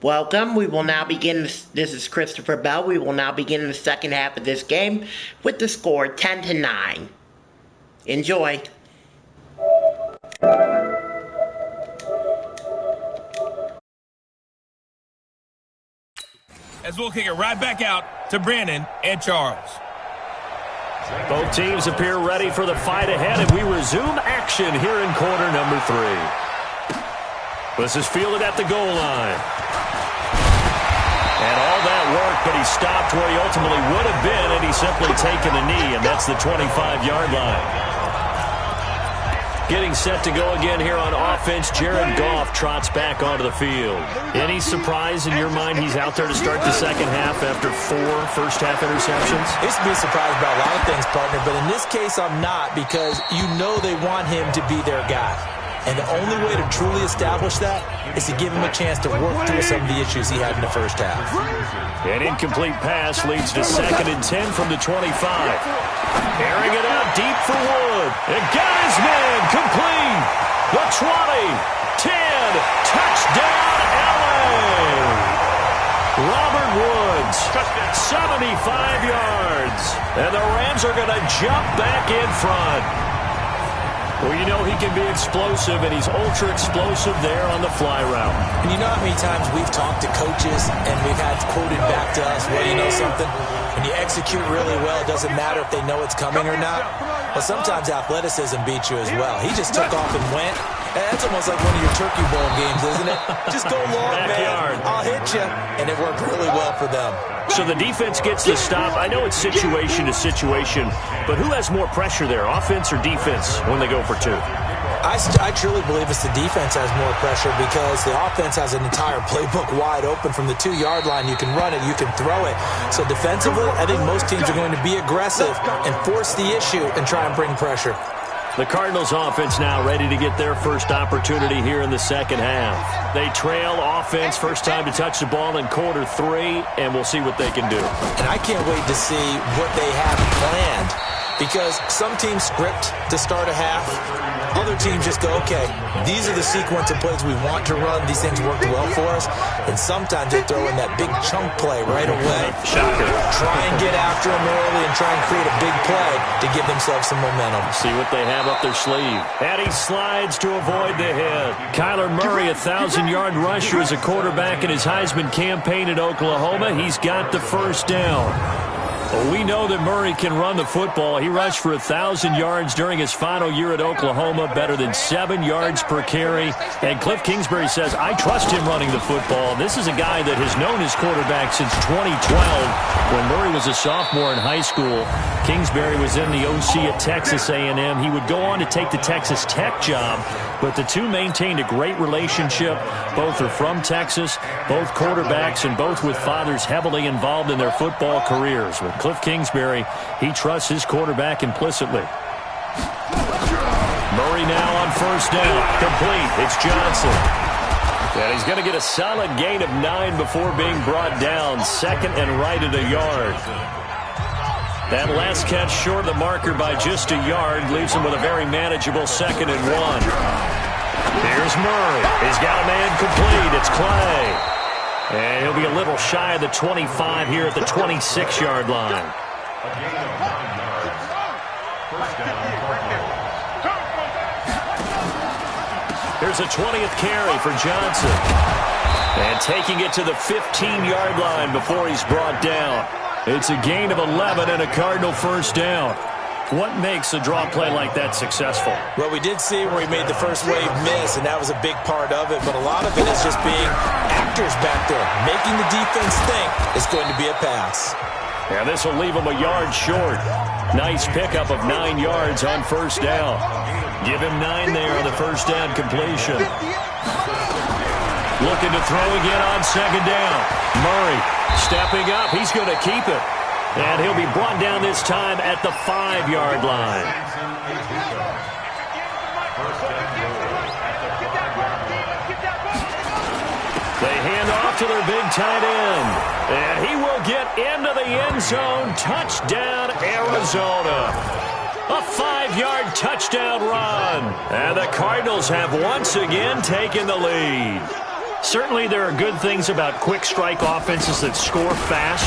Welcome. We will now begin. This is Christopher Bell. We will now begin the second half of this game with the score 10-9. Enjoy. As we'll kick it right back out to Brandon and Charles. Both teams appear ready for the fight ahead, and we resume action here in quarter number 3. This is fielded at the goal line. And all that work, but he stopped where he ultimately would have been, and he's simply taken a knee, and that's the 25-yard line. Getting set to go again here on offense, Jared Goff trots back onto the field. Any surprise in your mind he's out there to start the second half after 4 first-half interceptions? It's to be surprised about a lot of things, partner, but in this case I'm not, because you know they want him to be their guy. And the only way to truly establish that is to give him a chance to work through some of the issues he had in the first half. An incomplete pass leads to 2nd and 10 from the 25. Airing it out deep for Wood. And got his man complete. The 20, 10, touchdown LA. Robert Woods, 75 yards. And the Rams are going to jump back in front. Well, you know he can be explosive, and he's ultra-explosive there on the fly route. And you know how many times we've talked to coaches and we've had quoted back to us, well, you know something? When you execute really well, it doesn't matter if they know it's coming or not. Well, sometimes athleticism beats you as well. He just took off and went. And that's almost like one of your Turkey Bowl games, isn't it? Just go long, man. I'll hit you. And it worked really well for them. So the defense gets the stop. I know it's situation to situation, but who has more pressure there, offense or defense, when they go for 2? I truly believe it's the defense has more pressure because the offense has an entire playbook wide open from the 2-yard line. You can run it, you can throw it. So defensively, I think most teams are going to be aggressive and force the issue and try and bring pressure. The Cardinals offense now ready to get their first opportunity here in the second half. They trail offense, first time to touch the ball in quarter 3, and we'll see what they can do. And I can't wait to see what they have planned, because some teams script to start a half. Other teams just go, okay, these are the sequence of plays we want to run. These things worked well for us. And sometimes they throw in that big chunk play right away. Shocker. Try and get after them early and try and create a big play to give themselves some momentum. See what they have up their sleeve. And he slides to avoid the hit. Kyler Murray, 1,000-yard rusher as a quarterback in his Heisman campaign at Oklahoma. He's got the first down. Well, we know that Murray can run the football. He rushed for 1,000 yards during his final year at Oklahoma, better than 7 yards per carry. And Cliff Kingsbury says, I trust him running the football. This is a guy that has known his quarterback since 2012 when Murray was a sophomore in high school. Kingsbury was in the OC at Texas A&M. He would go on to take the Texas Tech job, but the two maintained a great relationship. Both are from Texas, both quarterbacks, and both with fathers heavily involved in their football careers. With Cliff Kingsbury, he trusts his quarterback implicitly. Murray now on first down. Complete. It's Johnson. And he's going to get a solid gain of 9 before being brought down. 2nd and right at a yard. That last catch short of the marker by just a yard leaves him with a very manageable 2nd and 1. Here's Murray. He's got a man complete. It's Clay. And he'll be a little shy of the 25 here at the 26-yard line. Here's a 20th carry for Johnson. And taking it to the 15-yard line before he's brought down. It's a gain of 11 and a Cardinal first down. What makes a draw play like that successful? Well, we did see where he made the first wave miss, and that was a big part of it. But a lot of it is just being actors back there, making the defense think it's going to be a pass. And this will leave him a yard short. Nice pickup of 9 yards on first down. Give him 9 there on the first down completion. Looking to throw again on second down. Murray stepping up. He's going to keep it. And he'll be brought down this time at the 5-yard line. They hand off to their big tight end. And he will get into the end zone. Touchdown, Arizona. A 5-yard touchdown run. And the Cardinals have once again taken the lead. Certainly there are good things about quick strike offenses that score fast,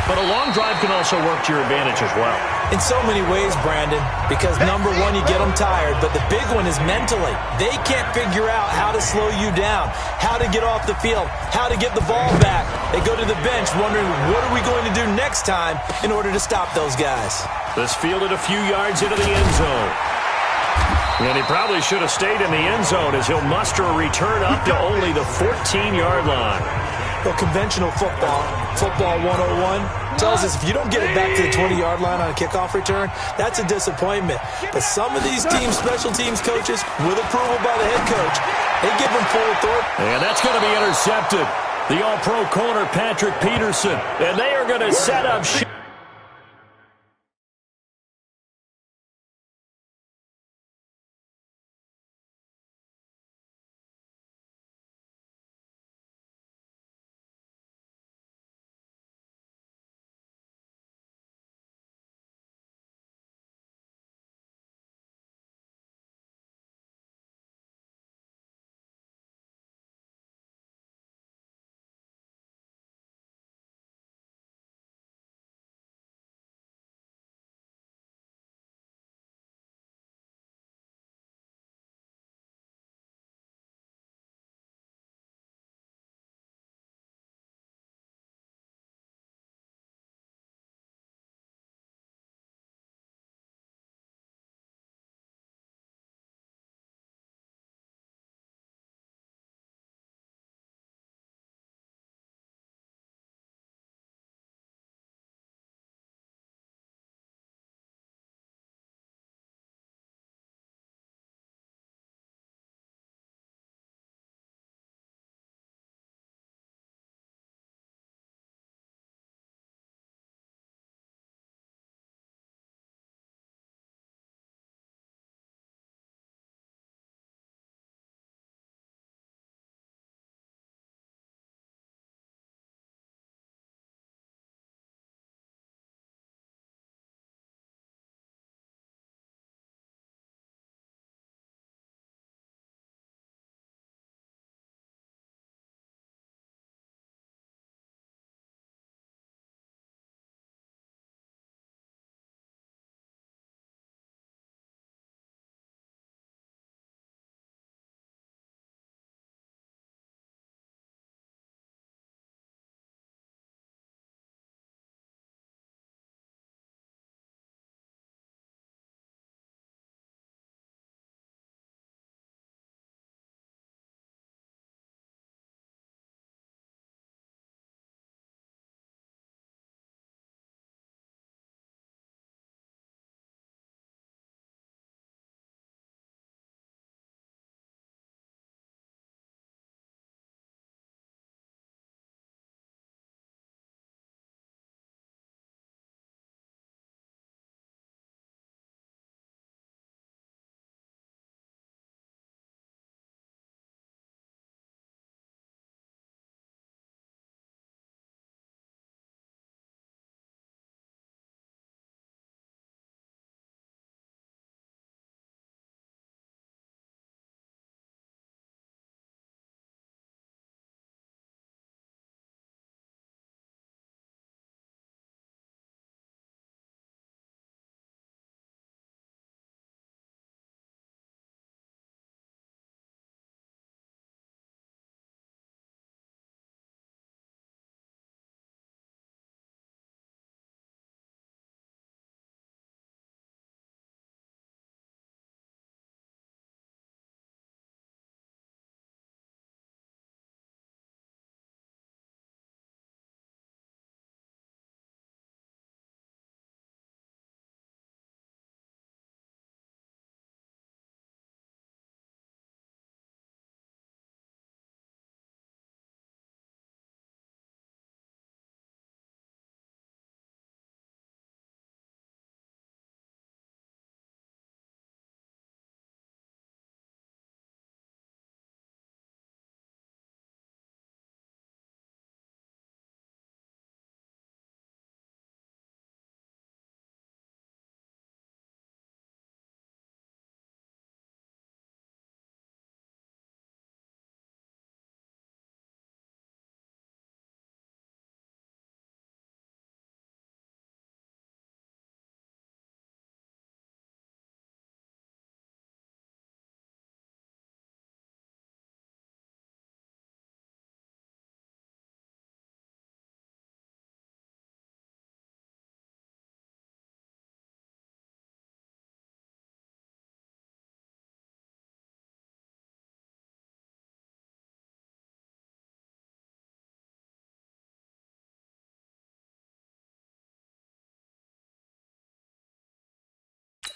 but a long drive can also work to your advantage as well. In so many ways, Brandon, because number one, you get them tired, but the big one is mentally. They can't figure out how to slow you down, how to get off the field, how to get the ball back. They go to the bench wondering, what are we going to do next time in order to stop those guys? This fielded a few yards into the end zone. And he probably should have stayed in the end zone as he'll muster a return up to only the 14-yard line. Well, conventional football 101, tells us if you don't get it back to the 20-yard line on a kickoff return, that's a disappointment. But some of these teams, special teams coaches, with approval by the head coach, they give them full authority. And that's going to be intercepted. The all-pro corner, Patrick Peterson. And they are going to set up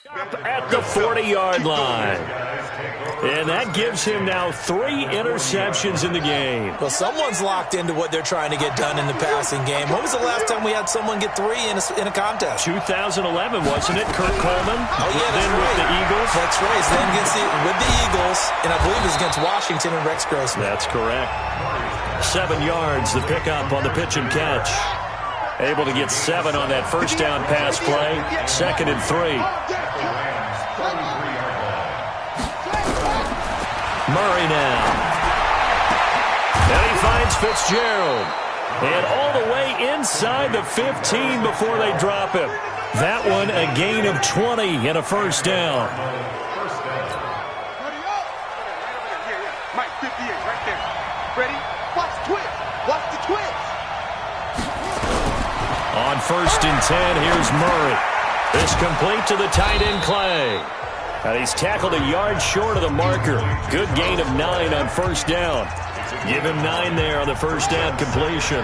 At the 40-yard line. And that gives him now 3 interceptions in the game. Well, someone's locked into what they're trying to get done in the passing game. When was the last time we had someone get 3 in a contest? 2011, wasn't it? Kurt Coleman? Oh, yeah, that's then right. with the Eagles. That's right. Then with the Eagles, and I believe it was against Washington and Rex Grossman. That's correct. 7 yards, the pickup on the pitch and catch. Able to get 7 on that first down pass play. 2nd and 3. Murray now. And he finds Fitzgerald. And all the way inside the 15 before they drop him. That one a gain of 20 and a first down. Mike 58 right there. Ready? Watch the twist. Watch the twist. On 1st and 10, here's Murray. This complete to the tight end Clay. And he's tackled a yard short of the marker. Good gain of 9 on first down. Give him 9 there on the first down completion.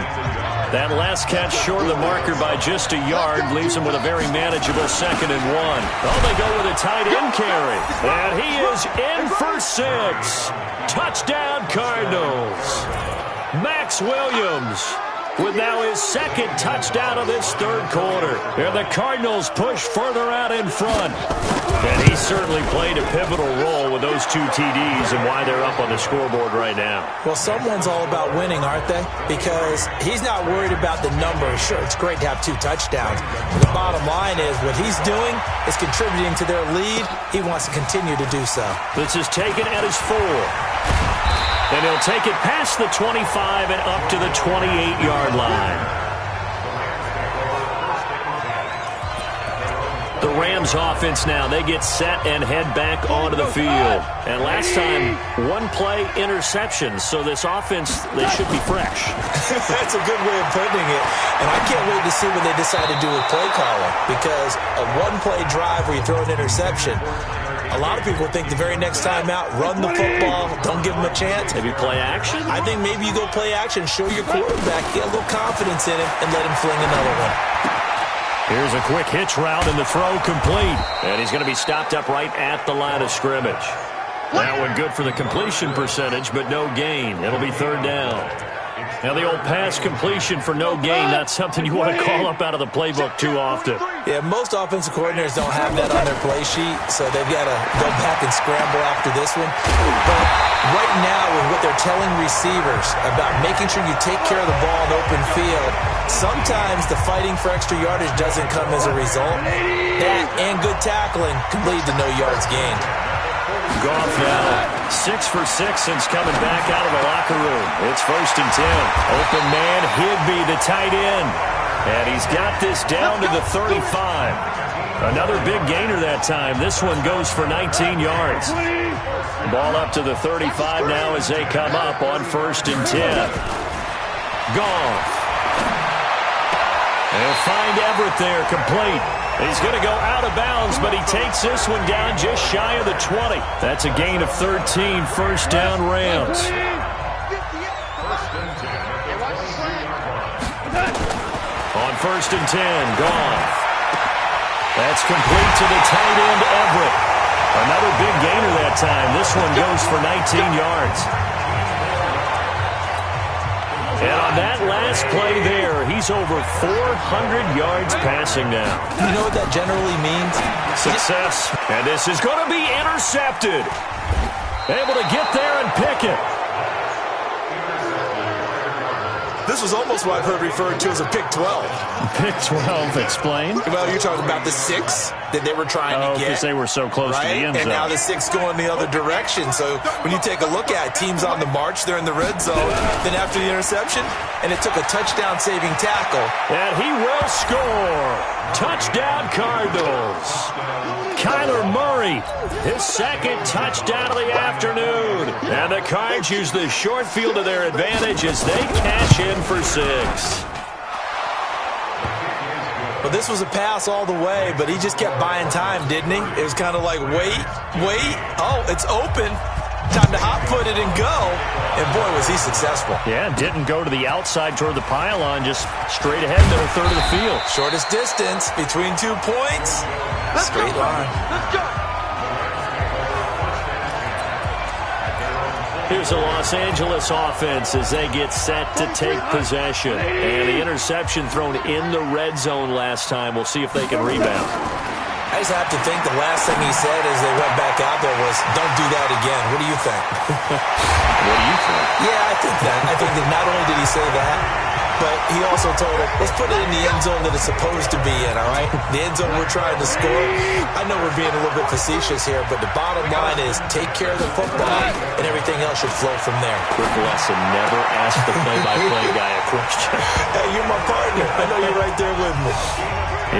That last catch short of the marker by just a yard leaves him with a very manageable 2nd and 1. Oh, they go with a tight end carry. And he is in for 6. Touchdown Cardinals. Max Williams with now his 2nd touchdown of this 3rd quarter. And the Cardinals push further out in front. And he certainly played a pivotal role with those 2 TDs and why they're up on the scoreboard right now. Well, someone's all about winning, aren't they? Because he's not worried about the number. Sure, it's great to have 2 touchdowns. But the bottom line is what he's doing is contributing to their lead. He wants to continue to do so. This is taken at his 4. And he'll take it past the 25 and up to the 28-yard line. The Rams offense now, they get set and head back onto the field. And last time, 1-play interception. So this offense, they should be fresh. That's a good way of putting it. And I can't wait to see what they decide to do with play calling. Because a 1-play drive where you throw an interception, a lot of people think the very next time out, run the football, don't give them a chance. Maybe play action? I think maybe you go play action, show your quarterback, get a little confidence in him, and let him fling another one. Here's a quick hitch route and the throw complete. And he's going to be stopped up right at the line of scrimmage. That one good for the completion percentage, but no gain. It'll be 3rd down. Now the old pass completion for no gain, not something you want to call up out of the playbook too often. Yeah, most offensive coordinators don't have that on their play sheet, so they've got to go back and scramble after this one. But right now, with what they're telling receivers about making sure you take care of the ball in open field, sometimes the fighting for extra yardage doesn't come as a result. That and good tackling can lead to no yards gained. Goff now 6 for 6 since coming back out of the locker room. It's 1st and 10. Open man, Higby, the tight end. And he's got this down to the 35. Another big gainer that time. This one goes for 19 yards. Ball up to the 35 now as they come up on 1st and 10. Goff. They'll find Everett there, complete. He's going to go out of bounds, but he takes this one down just shy of the 20. That's a gain of 13, 1st down Rams. On 1st and 10, Goff. That's complete to the tight end, Everett. Another big gainer that time. This one goes for 19 yards. And on that last play there, he's over 400 yards passing now. You know what that generally means? Success. And this is going to be intercepted. Able to get there and pick it. This was almost what I've heard referred to as a pick 12. Pick 12, explain. Well, you're talking about the 6 that they were trying to get. Because they were so close to the end zone. And now the 6 going the other direction. So when you take a look at it, teams on the march, they're in the red zone. Then after the interception, and it took a touchdown-saving tackle. And he will score. Touchdown Cardinals. Kyler Murray, his 2nd touchdown of the afternoon. And the Cards use the short field to their advantage as they cash in for 6. Well, this was a pass all the way, but he just kept buying time, didn't he? It was kind of like, wait. Oh, it's open. Time to hot-foot it and go. And boy, was he successful. Yeah, didn't go to the outside toward the pylon, just straight ahead, middle third of the field. Shortest distance between 2 points. Straight line. Let's go. Here's the Los Angeles offense as they get set to take possession. And the interception thrown in the red zone last time. We'll see if they can rebound. I just have to think the last thing he said as they went back out there was, don't do that again. What do you think? What do you think? Yeah, I think that. I think that not only did he say that, but he also told him, let's put it in the end zone that it's supposed to be in, all right? The end zone we're trying to score. I know we're being a little bit facetious here, but the bottom line is take care of the football, and everything else should flow from there. Quick lesson, never ask the play-by-play guy a question. Hey, you're my partner. I know you're right there with me.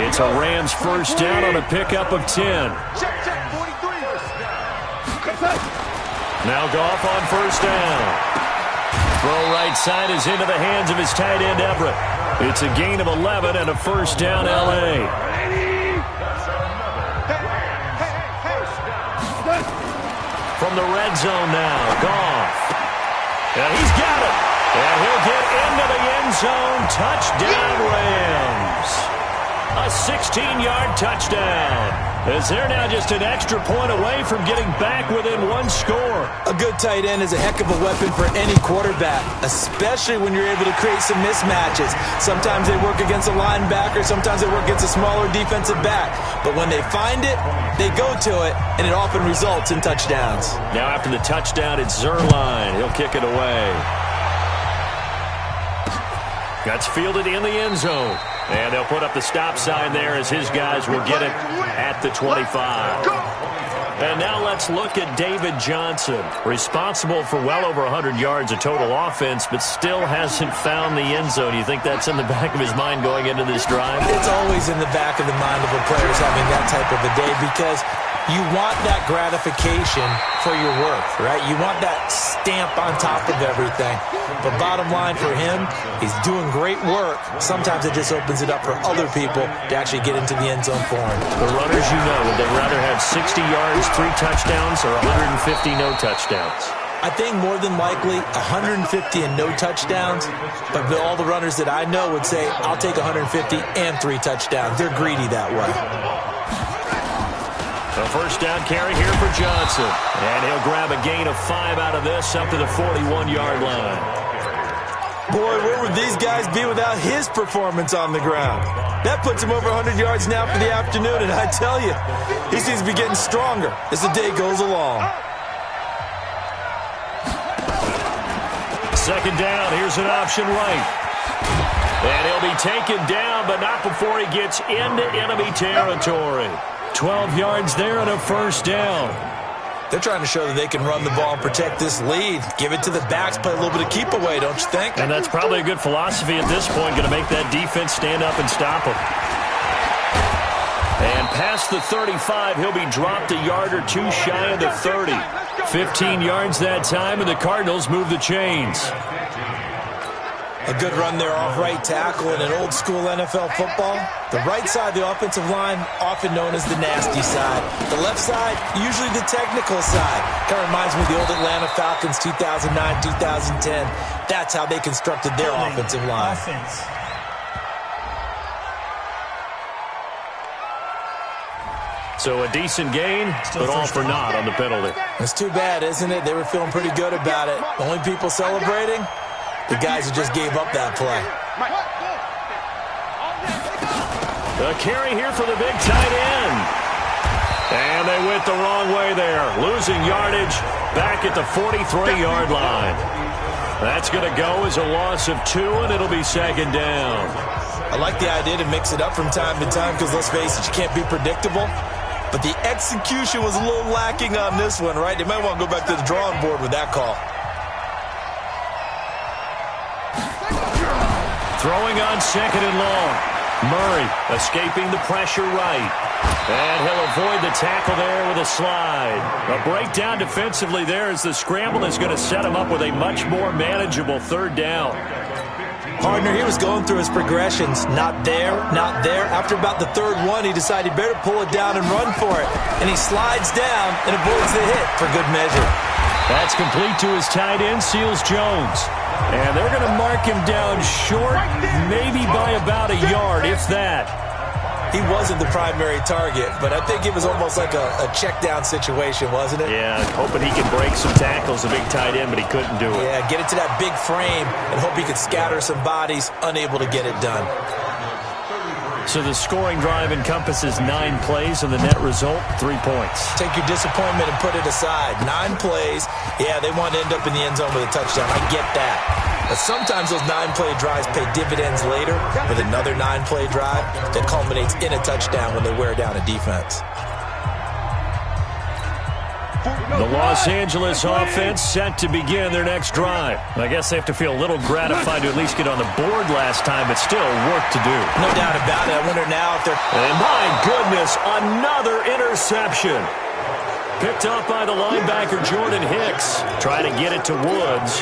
It's a Rams first down on a pickup of 10. Check, 43. Now Goff on first down. Throw right side is into the hands of his tight end, Everett. It's a gain of 11 and a first down, L.A. From the red zone now, Goff. And he's got it. And he'll get into the end zone. Touchdown, Rams. A 16-yard touchdown. As they're now just an extra point away from getting back within one score. A good tight end is a heck of a weapon for any quarterback, especially when you're able to create some mismatches. Sometimes they work against a linebacker, sometimes they work against a smaller defensive back. But when they find it, they go to it, and it often results in touchdowns. Now after the touchdown, it's Zerline. He'll kick it away. That's fielded in the end zone. And they'll put up the stop sign there as his guys will get it at the 25. And now let's look at David Johnson, responsible for well over 100 yards of total offense, but still hasn't found the end zone. You think that's in the back of his mind going into this drive? It's always in the back of the mind of a player having that type of a day because you want that gratification for your work, right? You want that stamp on top of everything. But bottom line for him, he's doing great work. Sometimes it just opens it up for other people to actually get into the end zone for him. The runners, you know, would they rather have 60 yards, 3 touchdowns, or 150 no touchdowns? I think more than likely 150 and no touchdowns, but all the runners that I know would say, I'll take 150 and 3 touchdowns. They're greedy that way. The first down carry here for Johnson. And he'll grab a gain of 5 out of this up to the 41-yard line. Boy, where would these guys be without his performance on the ground? That puts him over 100 yards now for the afternoon, and I tell you, he seems to be getting stronger as the day goes along. Second down, here's an option right. And he'll be taken down, but not before he gets into enemy territory. 12 yards there and a first down. They're trying to show that they can run the ball and protect this lead. Give it to the backs, play a little bit of keep away, don't you think? And that's probably a good philosophy at this point, going to make that defense stand up and stop him. And past the 35, he'll be dropped a yard or two shy of the 30. 15 yards that time, and the Cardinals move the chains. A good run there off right tackle in an old-school NFL football. The right side of the offensive line, often known as the nasty side. The left side, usually the technical side. Kind of reminds me of the old Atlanta Falcons 2009, 2010. That's how they constructed their offensive line. So a decent gain, but all for naught on the penalty. It's too bad, isn't it? They were feeling pretty good about it. The only people celebrating? The guys who just gave up that play. A carry here for the big tight end. And they went the wrong way there. Losing yardage back at the 43-yard line. That's going to go as a loss of 2, and it'll be second down. I like the idea to mix it up from time to time because, let's face it, you can't be predictable. But the execution was a little lacking on this one, right? They might want to go back to the drawing board with that call. Throwing on second and long. Murray escaping the pressure right. And he'll avoid the tackle there with a slide. A breakdown defensively there as the scramble is going to set him up with a much more manageable third down. Partner, he was going through his progressions. Not there, not there. After about the third one, he decided he better pull it down and run for it. And he slides down and avoids the hit for good measure. That's complete to his tight end, Seals Jones. And they're going to mark him down short, maybe by about a yard, if that. He wasn't the primary target, but I think it was almost like a check down situation, wasn't it? Yeah, hoping he could break some tackles, a big tight end, but he couldn't do it. Yeah, get it to that big frame and hope he could scatter some bodies, unable to get it done. So the scoring drive encompasses 9 plays, and the net result, 3 points. Take your disappointment and put it aside. 9 plays. Yeah, they want to end up in the end zone with a touchdown. I get that. But sometimes those 9-play drives pay dividends later with another 9-play drive that culminates in a touchdown when they wear down a defense. The Los Angeles offense set to begin their next drive. I guess they have to feel a little gratified to at least get on the board last time, but still work to do. No doubt about it. I wonder now if they're... And my goodness, another interception. Picked off by the linebacker, Jordan Hicks. Trying to get it to Woods.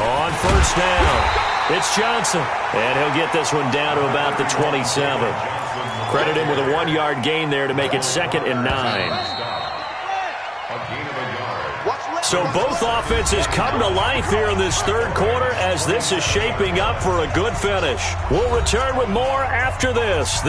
On first down, it's Johnson. And he'll get this one down to about the 27. Credit him with a 1-yard gain there to make it 2nd and 9. So both offenses come to life here in this third quarter as this is shaping up for a good finish. We'll return with more after this.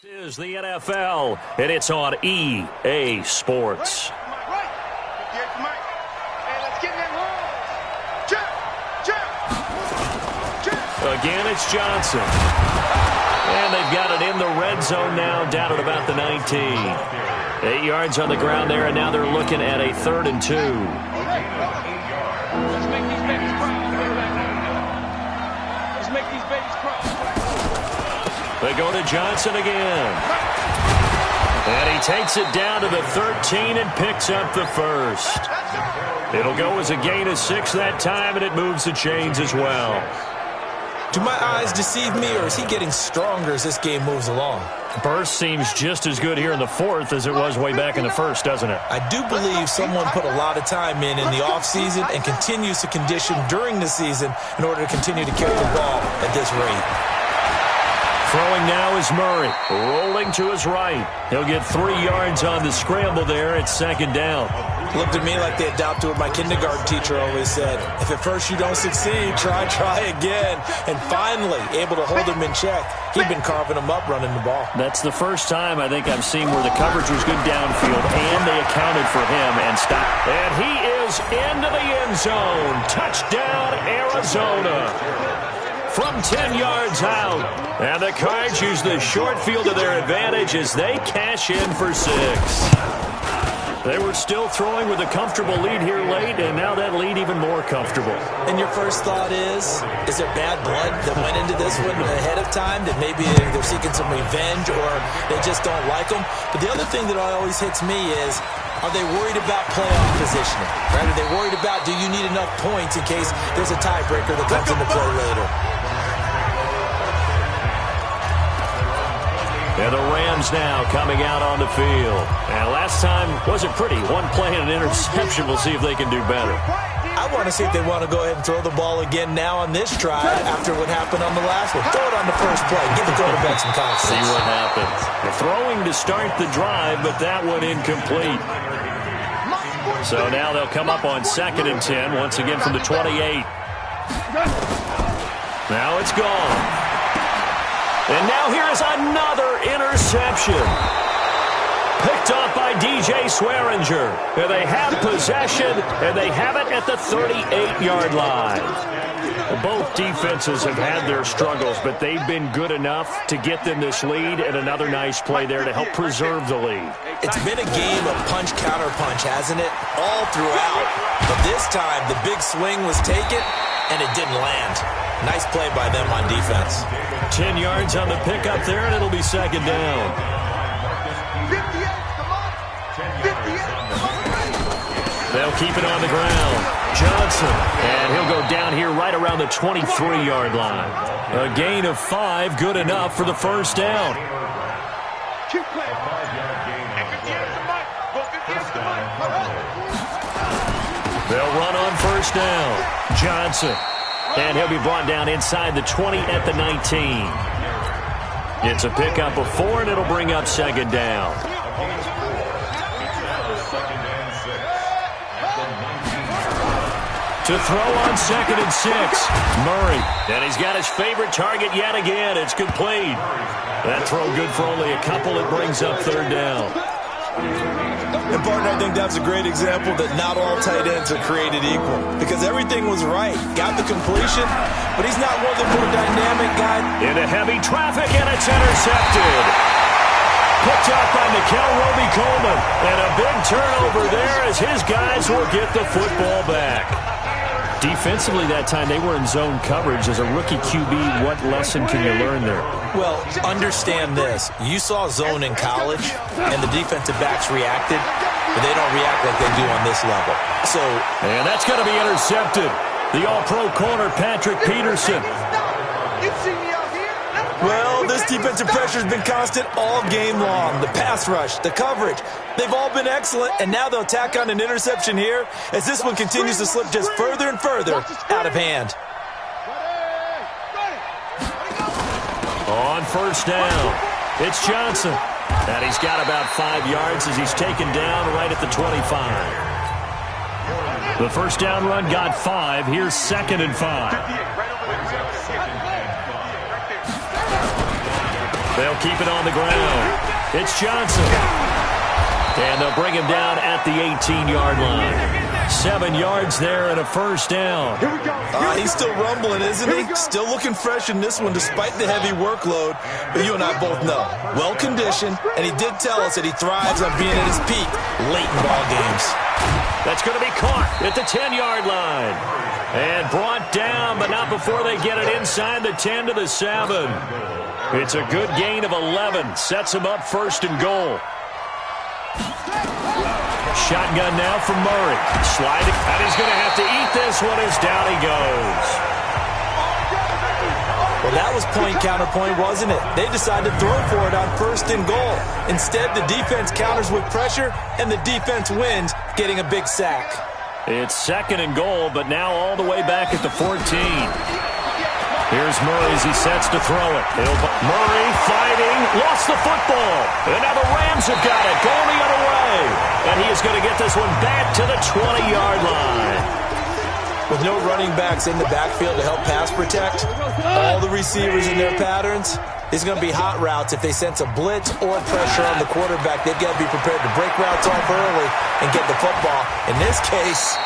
This is the NFL, and it's on EA Sports. Again, it's Johnson. And they've got it in the red zone now, down at about the 19. 8 yards on the ground there, and now they're looking at a 3rd and 2. Let's make these babies cry. Let's make these babies cry. They go to Johnson again. And he takes it down to the 13 and picks up the first. It'll go as a gain of 6 that time, and it moves the chains as well. Do my eyes deceive me, or is he getting stronger as this game moves along? Burst seems just as good here in the 4th as it was way back in the 1st, doesn't it? I do believe someone put a lot of time in the offseason and continues to condition during the season in order to continue to carry the ball at this rate. Throwing now is Murray, rolling to his right. He'll get 3 yards on the scramble there at 2nd down. Looked at me like they adopted what my kindergarten teacher always said. If at first you don't succeed, try again. And finally, able to hold him in check. He'd been carving him up running the ball. That's the first time I think I've seen where the coverage was good downfield, and they accounted for him and stopped. And he is into the end zone. Touchdown, Arizona. From 10 yards out. And the Cards use the short field to their advantage as they cash in for 6. They were still throwing with a comfortable lead here late, and now that lead even more comfortable. And your first thought is there bad blood that went into this one ahead of time, that maybe they're seeking some revenge or they just don't like them? But the other thing that always hits me is, are they worried about playoff positioning? Right? Are they worried about, do you need enough points in case there's a tiebreaker that comes into play later? And the Rams now coming out on the field. And last time wasn't pretty. One play and an interception. We'll see if they can do better. I want to see if they want to go ahead and throw the ball again now on this drive after what happened on the last one. Throw it on the first play. Give the quarterback some confidence. See what happens. They're throwing to start the drive, but that one incomplete. So now they'll come up on 2nd and 10, once again from the 28. Now it's gone. And now here is another interception. Picked off by DJ Swearinger. And they have possession, and they have it at the 38-yard line. Both defenses have had their struggles, but they've been good enough to get them this lead, and another nice play there to help preserve the lead. It's been a game of punch-counter-punch, hasn't it? All throughout. But this time, the big swing was taken, and it didn't land. Nice play by them on defense. 10 yards on the pickup there, and it'll be 2nd down. 58, come on. 58, come on. They'll keep it on the ground. Johnson, and he'll go down here right around the 23-yard line. A gain of 5, good enough for the first down. Keep playing. And 58 is the mark. Go 58 is the mark. They'll run on first down. Johnson. And he'll be brought down inside the 20 at the 19. It's a pickup of 4, and it'll bring up 2nd down. To throw on 2nd and 6. Murray. And he's got his favorite target yet again. It's complete. That throw good for only a couple. It brings up 3rd down. And, partner, I think that's a great example that not all tight ends are created equal. Because everything was right. Got the completion, but he's not one of the more dynamic guys. Into heavy traffic, and it's intercepted. Picked up by Mikel Roby-Coleman. And a big turnover there as his guys will get the football back. Defensively that time, they were in zone coverage. As a rookie QB, what lesson can you learn there? Well, understand this. You saw zone in college, and the defensive backs reacted, but they don't react like they do on this level. So, and that's going to be intercepted. The all-pro corner, Patrick Peterson. You see me out here? well, this defensive pressure has been constant all game long. The pass rush, the coverage, they've all been excellent, and now they'll tack on an interception here as this one continues to slip just further and further out of hand. On first down, it's Johnson. And he's got about 5 yards as he's taken down right at the 25. The first down run got 5. Here's 2nd and 5. They'll keep it on the ground. It's Johnson. And they'll bring him down at the 18-yard line. 7 yards there and a first down. He's still rumbling, isn't he? Still looking fresh in this one despite the heavy workload. But you and I both know, well-conditioned, and he did tell us that he thrives on being at his peak late in ball games. That's going to be caught at the 10-yard line. And brought down, but not before they get it inside the 10 to the 7. It's a good gain of 11. Sets him up first and goal. Shotgun now from Murray. Sliding, and he's going to have to eat this one as down he goes. Well, that was point counterpoint, wasn't it? They decided to throw for it on first and goal. Instead, the defense counters with pressure, and the defense wins, getting a big sack. It's second and goal, but now all the way back at the 14. Here's Murray as he sets to throw it. Murray fighting, lost the football. And now the Rams have got it, going the other way. And he is going to get this one back to the 20-yard line. With no running backs in the backfield to help pass protect, all the receivers in their patterns, it's going to be hot routes. If they sense a blitz or pressure on the quarterback, they've got to be prepared to break routes off early and get the football. In this case,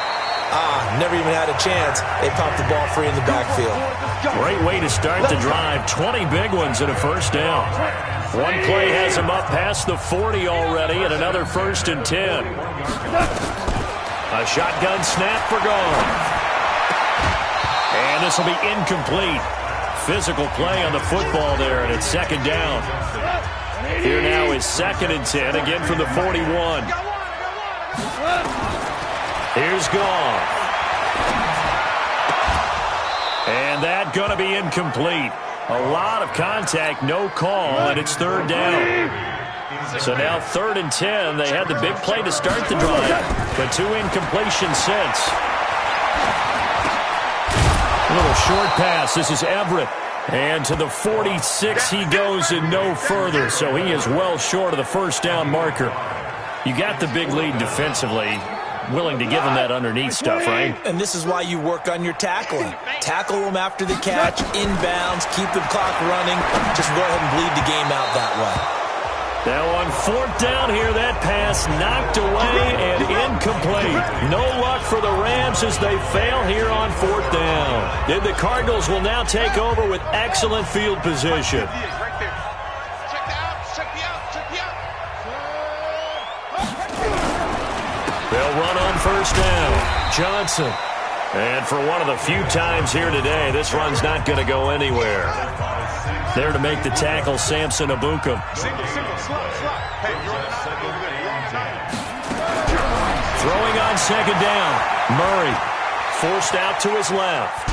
never even had a chance. They popped the ball free in the backfield. Great way to start the drive. 20 big ones and a first down. One play has him up past the 40 already and another first and 10. A shotgun snap for Gone. And this will be incomplete. Physical play on the football there, and it's second down. Here now is second and 10, again from the 41. Here's Gone. And that going to be incomplete. A lot of contact, no call, and it's third down. So now third and 10. They had the big play to start the drive, but 2 incompletions since. A little short pass. This is Everett. And to the 46 he goes and no further, so he is well short of the first down marker. You got the big lead defensively. Willing to give him that underneath stuff, right? And this is why you work on your tackling. Tackle them after the catch, inbounds, keep the clock running. Just go ahead and bleed the game out that way. Now on fourth down here, that pass knocked away and incomplete. No luck for the Rams as they fail here on fourth down. And the Cardinals will now take over with excellent field position. They'll run on first down. Johnson. And for one of the few times here today, this run's not going to go anywhere. There to make the tackle, Samson Abuka. Throwing on second down. Murray forced out to his left.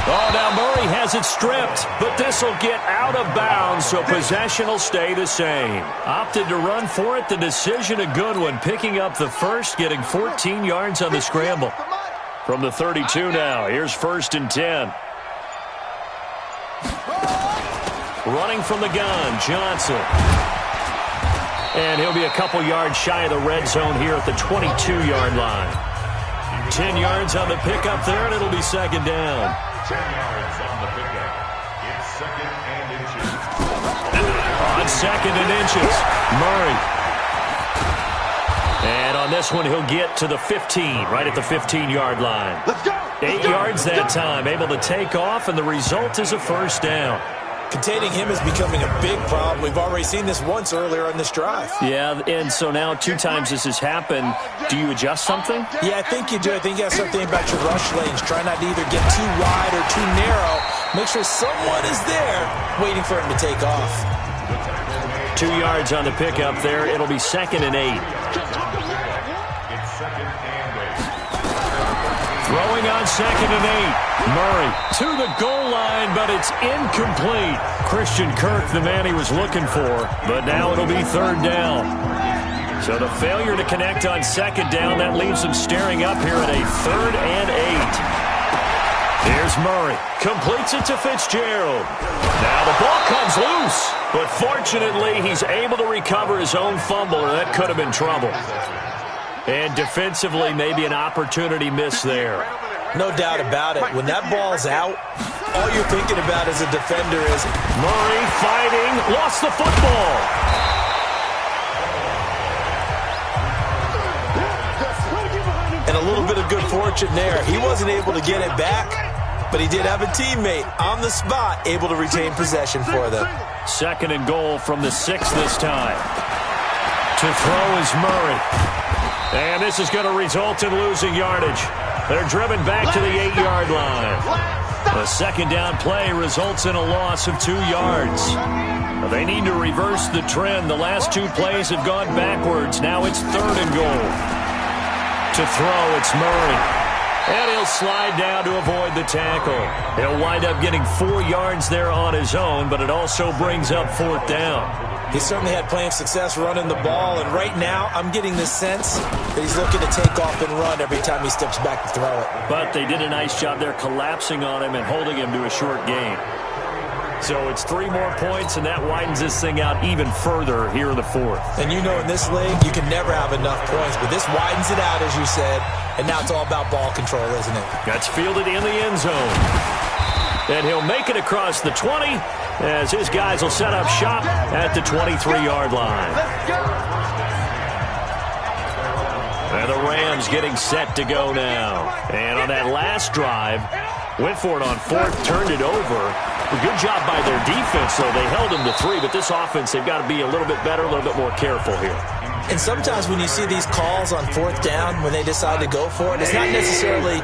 Oh, now Murray has it stripped, but this will get out of bounds, so possession will stay the same. Opted to run for it. The decision a good one, picking up the first, getting 14 yards on the scramble. From the 32 now, here's first and 10. Running from the gun, Johnson. And he'll be a couple yards shy of the red zone here at the 22-yard line. 10 yards on the pickup there, and it'll be second down. 10 yards on the pickup. It's second and inches. On second and inches, Murray. And on this one, he'll get to the 15, right at the 15-yard line. 8 yards that time, able to take off, and the result is a first down. Containing him is becoming a big problem. We've already seen this once earlier on this drive. Yeah, and so now 2 times this has happened. Do you adjust something? Yeah, I think you do. I think you got to start thinking about your rush lanes. Try not to either get too wide or too narrow. Make sure someone is there waiting for him to take off. 2 yards on the pickup there. It'll be second and 8. Throwing on second and 8. Murray to the goal line, but it's incomplete. Christian Kirk, the man he was looking for, but now it'll be third down. So the failure to connect on second down, that leaves them staring up here at a third and 8. Here's Murray. Completes it to Fitzgerald. Now the ball comes loose, but fortunately he's able to recover his own fumble, or that could have been trouble. And defensively, maybe an opportunity miss there. No doubt about it. When that ball's out, all you're thinking about as a defender is Murray fighting, lost the football. And a little bit of good fortune there. He wasn't able to get it back, but he did have a teammate on the spot able to retain possession for them. 2nd and goal from the 6 this time. To throw is Murray. And this is going to result in losing yardage. They're driven back to the 8-yard line. The 2nd down play results in a loss of 2 yards. They need to reverse the trend. The last 2 plays have gone backwards. Now it's 3rd and goal. To throw, it's Murray. And he'll slide down to avoid the tackle. He'll wind up getting 4 yards there on his own, but it also brings up 4th down. He certainly had plenty of success running the ball, and right now I'm getting the sense that he's looking to take off and run every time he steps back to throw it. But they did a nice job there collapsing on him and holding him to a short gain. So it's 3 more points, and that widens this thing out even further here in the 4th. And you know in this league, you can never have enough points, but this widens it out, as you said, and now it's all about ball control, isn't it? That's fielded in the end zone. And he'll make it across the 20 as his guys will set up shop at the 23-yard line. And the Rams getting set to go now. And on that last drive, went for it on 4th, turned it over. A good job by their defense, though. They held them to 3, but this offense, they've got to be a little bit better, a little bit more careful here. And sometimes when you see these calls on 4th down, when they decide to go for it, it's not necessarily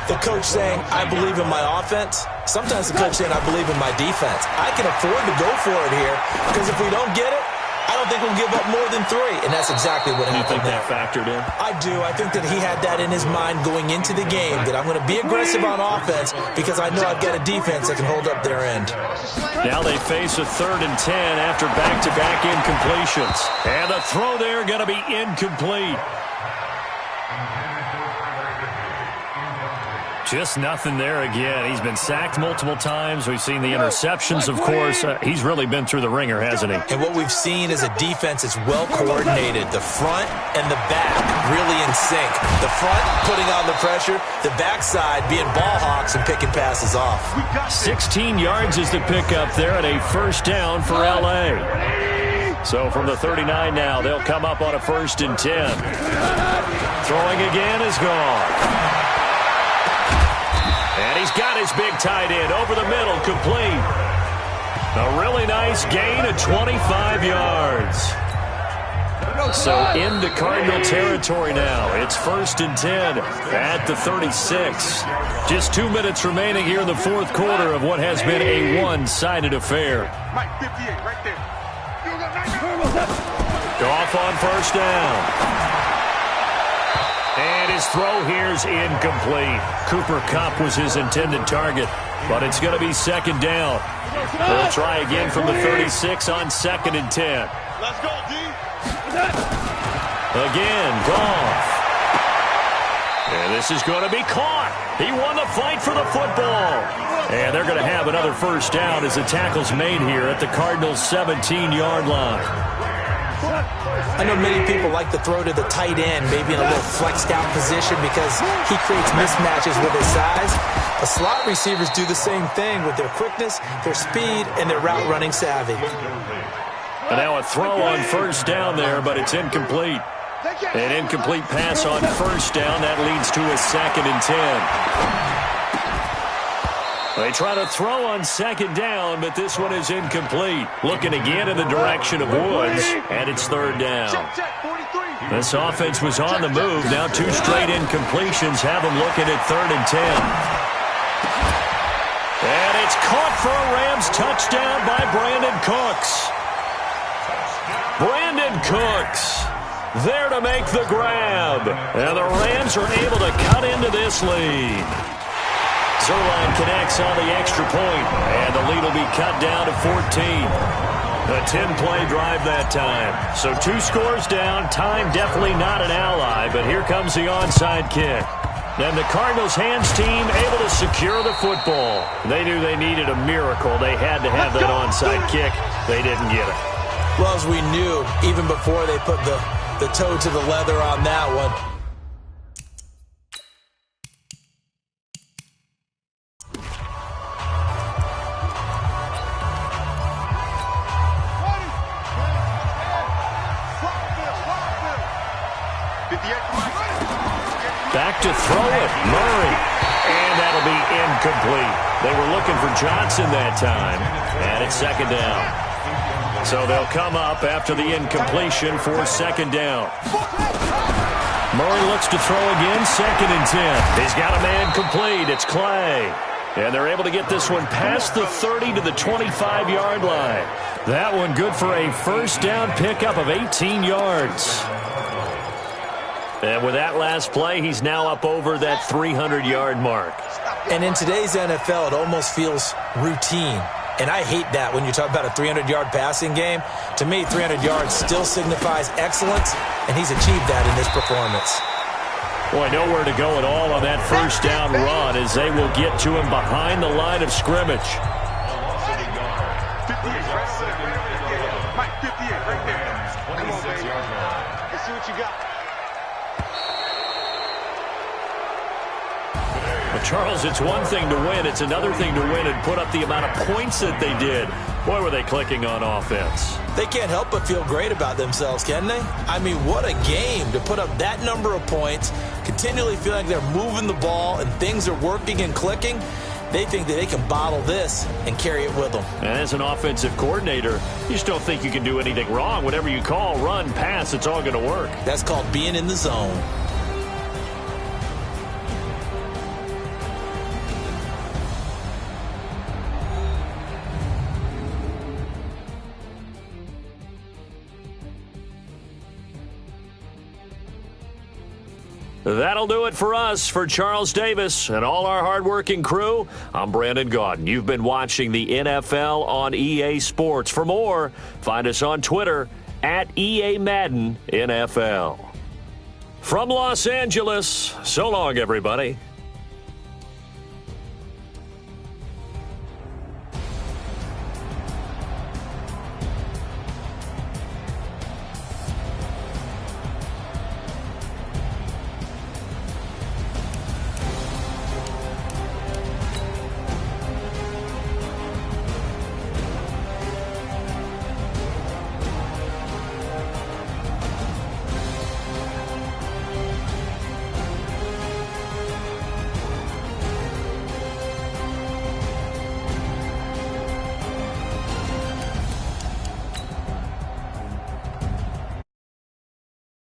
the coach saying, I believe in my offense. Sometimes the coach saying, I believe in my defense. I can afford to go for it here because if we don't get it, I don't think we'll give up more than 3. And that's exactly what happened. You think that factored in? I do. I think that he had that in his mind going into the game, that I'm going to be aggressive on offense because I know I've got a defense that can hold up their end. Now they face a 3rd and 10 after back-to-back incompletions. And the throw there going to be incomplete. Just nothing there again. He's been sacked multiple times. We've seen the interceptions, of course. He's really been through the ringer, hasn't he? And what we've seen is a defense that's well coordinated. The front and the back really in sync. The front putting on the pressure. The backside being ball hawks and picking passes off. 16 yards is the pickup there at a 1st down for L.A. So from the 39 now, they'll come up on a 1st and 10. Throwing again is gone. And he's got his big tight end over the middle, complete. A really nice gain of 25 yards. So into Cardinal territory now. It's 1st and 10 at the 36. Just 2 minutes remaining here in the 4th quarter of what has been a one-sided affair. Mike 58 right there. Goff on 1st down. And his throw here is incomplete. Cooper Kupp was his intended target, but it's going to be 2nd down. They'll try again from the 36 on 2nd and 10. Let's go, D. Again, Goff. And this is going to be caught. He won the fight for the football. And they're going to have another 1st down as the tackle's made here at the Cardinals' 17-yard line. I know many people like to throw to the tight end, maybe in a little flexed out position because he creates mismatches with his size. The slot receivers do the same thing with their quickness, their speed, and their route running savvy. And now a throw on 1st down there, but it's incomplete. An incomplete pass on 1st down. That leads to a 2nd and 10. They try to throw on 2nd down, but this one is incomplete. Looking again in the direction of Woods, and it's 3rd down. This offense was on the move. Now 2 straight incompletions have them looking at 3rd and 10. And it's caught for a Rams touchdown by Brandon Cooks. Brandon Cooks there to make the grab. And the Rams are able to cut into this lead. Zerline connects on the extra point, and the lead will be cut down to 14. A 10-play drive that time. So 2 scores down. Time definitely not an ally, but here comes the onside kick. And the Cardinals' hands team able to secure the football. They knew they needed a miracle. They had to have that onside kick. They didn't get it. Well, as we knew, even before they put the toe to the leather on that one, Back to throw it, Murray. And that'll be incomplete. They were looking for Johnson that time. And it's second down. So they'll come up after the incompletion for second down. Murray looks to throw again, 2nd and 10. He's got a man complete. It's Clay. And they're able to get this one past the 30 to the 25-yard line. That one good for a first down pickup of 18 yards. And with that last play, he's now up over that 300-yard mark. And in today's NFL, it almost feels routine. And I hate that when you talk about a 300-yard passing game. To me, 300 yards still signifies excellence, and he's achieved that in this performance. Boy, nowhere to go at all on that first down run as they will get to him behind the line of scrimmage. 58 right there. Come on, baby. Let's see what you got. Well, Charles, it's one thing to win. It's another thing to win and put up the amount of points that they did. Boy, were they clicking on offense. They can't help but feel great about themselves, can they? I mean, what a game to put up that number of points, continually feeling like they're moving the ball and things are working and clicking. They think that they can bottle this and carry it with them. And as an offensive coordinator, you just don't think you can do anything wrong. Whatever you call, run, pass, it's all going to work. That's called being in the zone. That'll do it for us. For Charles Davis and all our hardworking crew, I'm Brandon Gaudin. You've been watching the NFL on EA Sports. For more, find us on Twitter at EA Madden NFL. From Los Angeles, so long, everybody.